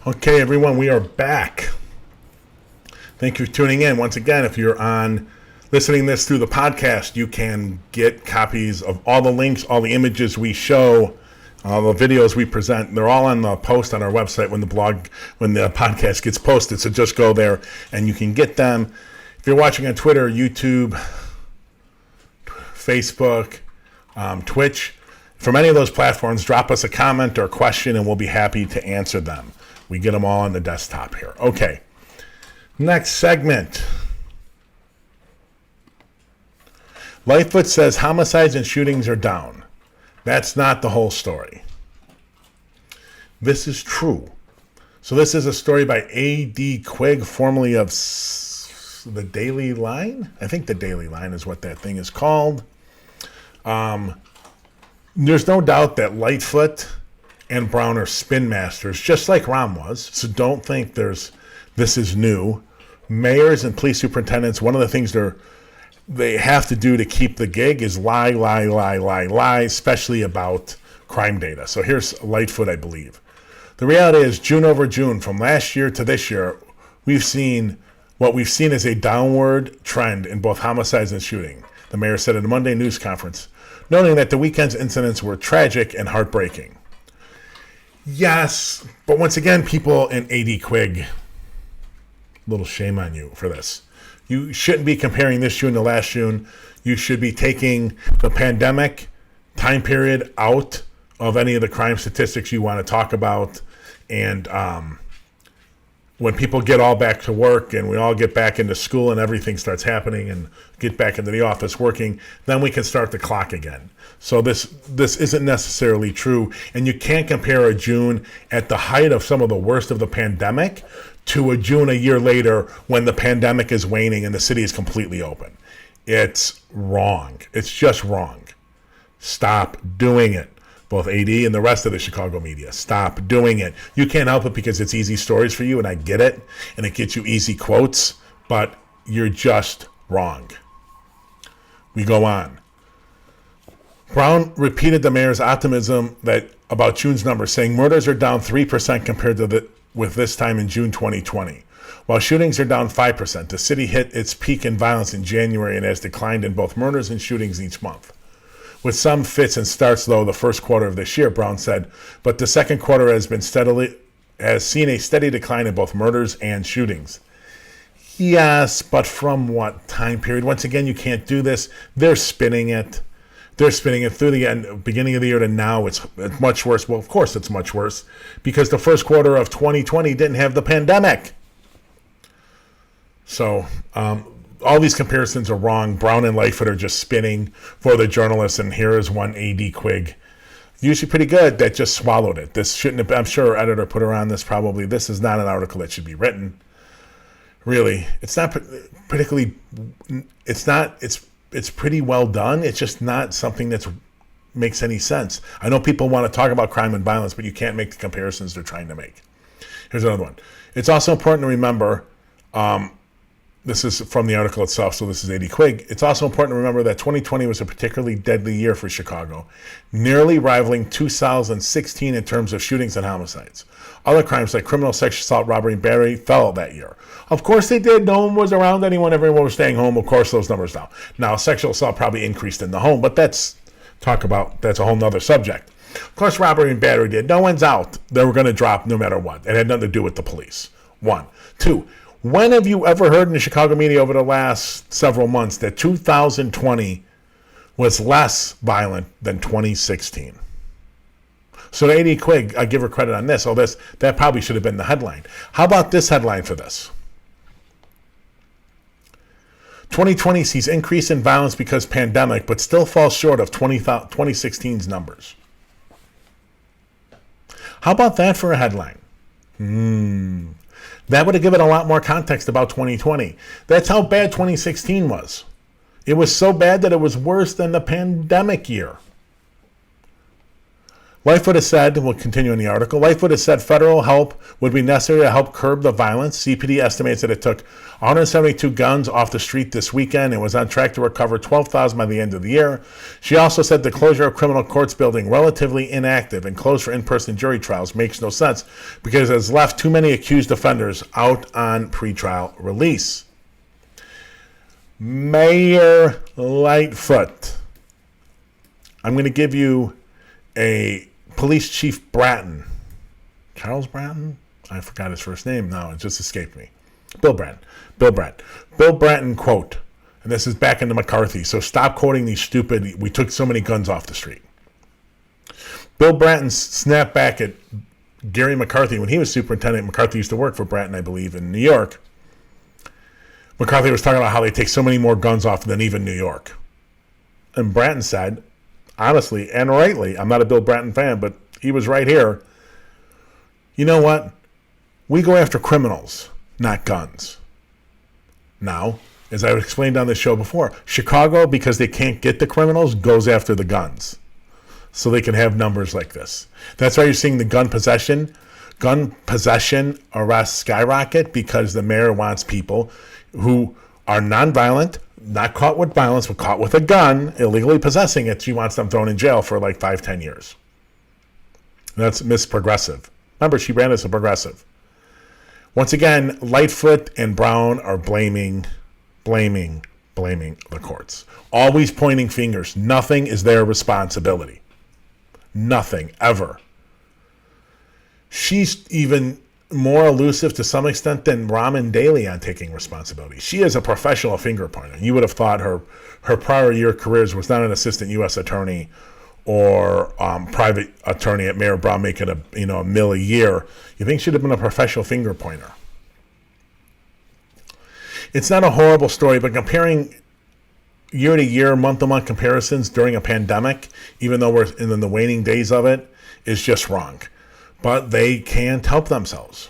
Okay, everyone, we are back. Thank you for tuning in. Once again, if you're listening this through the podcast, you can get copies of all the links, all the images we show, all the videos we present. They're all on the post on our website when the podcast gets posted. So just go there and you can get them. If you're watching on Twitter, YouTube, Facebook, Twitch, from any of those platforms, drop us a comment or a question and we'll be happy to answer them. We get them all on the desktop here. Okay. Next segment. Lightfoot says homicides and shootings are down. That's not the whole story. This is true. So this is a story by A.D. Quigg, formerly of the Daily Line. I think the Daily Line is what that thing is called. There's no doubt that Lightfoot and Brown are spin masters, just like Rahm was. So don't think this is new. Mayors and police superintendents, one of the things they have to do to keep the gig is lie, especially about crime data. So here's Lightfoot, I believe. The reality is June over June, from last year to this year, we've seen as a downward trend in both homicides and shooting, the mayor said at a Monday news conference, noting that the weekend's incidents were tragic and heartbreaking. Yes, but once again, people in A.D. Quigg, little shame on you for this. You shouldn't be comparing this June to last June. You should be taking the pandemic time period out of any of the crime statistics you want to talk about. And when people get all back to work and we all get back into school and everything starts happening and get back into the office working, then we can start the clock again. So this isn't necessarily true. And you can't compare a June at the height of some of the worst of the pandemic to a June a year later when the pandemic is waning and the city is completely open. It's wrong. It's just wrong. Stop doing it. Both AD and the rest of the Chicago media. Stop doing it. You can't help it because it's easy stories for you, and I get it, and it gets you easy quotes, but you're just wrong. We go on. Brown repeated the mayor's optimism about June's numbers, saying murders are down 3% compared to with this time in June 2020. While shootings are down 5%, the city hit its peak in violence in January and has declined in both murders and shootings each month. With some fits and starts, though, the first quarter of this year, Brown said, but the second quarter has seen a steady decline in both murders and shootings. Yes, but from what time period? Once again, you can't do this. They're spinning it. Through the beginning of the year to now. It's much worse. Well, of course it's much worse because the first quarter of 2020 didn't have the pandemic. So all these comparisons are wrong. Brown and Lightfoot are just spinning for the journalists, and here is one A.D. Quigg, usually pretty good, that just swallowed it. This shouldn't have, I'm sure our editor put her on this probably. This is not an article that should be written. Really, it's not particularly, it's pretty well done. It's just not something that makes any sense. I know people want to talk about crime and violence, but you can't make the comparisons they're trying to make. Here's another one. It's also important to remember, this is from the article itself, so this is A.D. Quigg. It's also important to remember that 2020 was a particularly deadly year for Chicago, nearly rivaling 2016 in terms of shootings and homicides. Other crimes like criminal, sexual assault, robbery, and battery fell that year. Of course they did. No one was around anyone. Everyone was staying home. Of course those numbers down. Now, sexual assault probably increased in the home, but that's a whole nother subject. Of course, robbery and battery did. No one's out. They were going to drop no matter what. It had nothing to do with the police. 1. 2. When have you ever heard in the Chicago media over the last several months that 2020 was less violent than 2016? So to A.D. Quigg, I give her credit on this. That probably should have been the headline. How about this headline for this? 2020 sees increase in violence because pandemic, but still falls short of 2016's numbers. How about that for a headline? That would have given a lot more context about 2020. That's how bad 2016 was. It was so bad that it was worse than the pandemic year. Lightfoot has said, we'll continue in the article, Lightfoot has said federal help would be necessary to help curb the violence. CPD estimates that it took 172 guns off the street this weekend and was on track to recover 12,000 by the end of the year. She also said the closure of criminal courts building relatively inactive and closed for in-person jury trials makes no sense because it has left too many accused offenders out on pretrial release. Mayor Lightfoot. I'm going to give you a Police Chief Bratton. Charles Bratton? I forgot his first name now. It just escaped me. Bill Bratton. Bill Bratton quote. And this is back into McCarthy. So stop quoting these stupid, we took so many guns off the street. Bill Bratton snapped back at Gary McCarthy when he was superintendent. McCarthy used to work for Bratton, I believe, in New York. McCarthy was talking about how they take so many more guns off than even New York. And Bratton said, honestly and rightly, I'm not a Bill Bratton fan, but he was right here. You know what? We go after criminals, not guns. Now, as I've explained on this show before, Chicago, because they can't get the criminals, goes after the guns. So they can have numbers like this. That's why you're seeing the gun possession arrests skyrocket, because the mayor wants people who are nonviolent, not caught with violence, but caught with a gun, illegally possessing it. She wants them thrown in jail for like 5-10 years. That's Miss Progressive. Remember, she ran as a progressive. Once again, Lightfoot and Brown are blaming the courts. Always pointing fingers. Nothing is their responsibility. Nothing, ever. She's even more elusive to some extent than Raman Daly on taking responsibility. She is a professional finger pointer. You would have thought her prior year careers was not an assistant U.S. attorney or private attorney at Mayor Brown making a $1 a year. You think she'd have been a professional finger pointer. It's not a horrible story, but comparing year to year, month to month comparisons during a pandemic, even though we're in the waning days of it, is just wrong. But they can't help themselves.